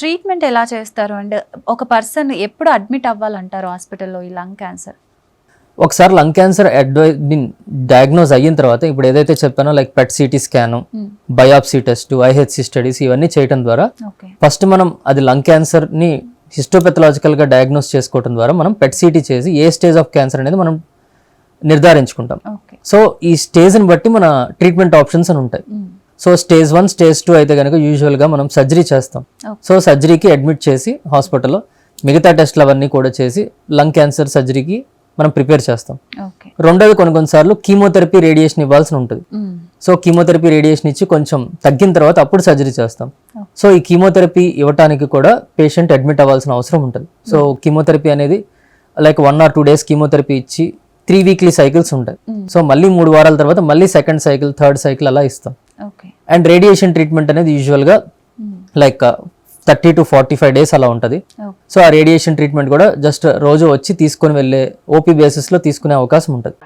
Treatment ఎలా చేస్తారు and ఒక పర్సన్ ఎప్పుడు అడ్మిట్ అవ్వాలంటారు హాస్పిటల్లో ఈ లంగ్ క్యాన్సర్? ఒకసారి లంగ్ క్యాన్సర్ డయాగ్నోజ్ అయిన తర్వాత ఇప్పుడు ఏదైతే చెప్పానో like PET CT scan, biopsy test, IHC studies ఇవన్నీ చేయడం ద్వారా ఫస్ట్ మనం అది లంగ్ క్యాన్సర్ ని హిస్టోపెథలాజికల్ గా డయాగ్నోస్ చేసుకోవడం ద్వారా మనం పెట్ సిటీ చేసి ఏ స్టేజ్ ఆఫ్ క్యాన్సర్ అనేది మనం నిర్ధారించుకుంటాం. సో ఈ స్టేజ్ ని బట్టి మన ట్రీట్మెంట్ ఆప్షన్స్ అని ఉంటాయి. సో స్టేజ్ 1, స్టేజ్ 2 అయితే కనుక యూజువల్ గా మనం సర్జరీ చేస్తాం. సో సర్జరీకి అడ్మిట్ చేసి హాస్పిటల్లో మిగతా టెస్ట్లు అవన్నీ కూడా చేసి లంగ్ క్యాన్సర్ సర్జరీకి మనం ప్రిపేర్ చేస్తాం. రెండోది కొన్నిసార్లు కీమోథెరపీ, రేడియేషన్ ఇవ్వాల్సి ఉంటుంది. సో కీమోథెరపీ, రేడియేషన్ ఇచ్చి కొంచెం తగ్గిన తర్వాత అప్పుడు సర్జరీ చేస్తాం. సో ఈ కీమోథెరపీ ఇవ్వడానికి కూడా పేషెంట్ అడ్మిట్ అవ్వాల్సిన అవసరం ఉంటుంది. సో కీమోథెరపీ అనేది లైక్ 1 or 2 days కీమోథెరపీ ఇచ్చి 3 weekly సైకిల్స్ ఉంటాయి. సో మళ్ళీ 3 వారాల తర్వాత మళ్ళీ సెకండ్ సైకిల్, థర్డ్ సైకిల్ అలా ఇస్తాం. అండ్ రేడియేషన్ ట్రీట్మెంట్ అనేది యూజువల్ గా లైక్ 30 to 45 days అలా ఉంటుంది. సో ఆ రేడియేషన్ ట్రీట్మెంట్ కూడా జస్ట్ రోజు వచ్చి తీసుకొని వెళ్ళే ఓపీ బేసిస్ లో తీసుకునే అవకాశం ఉంటుంది.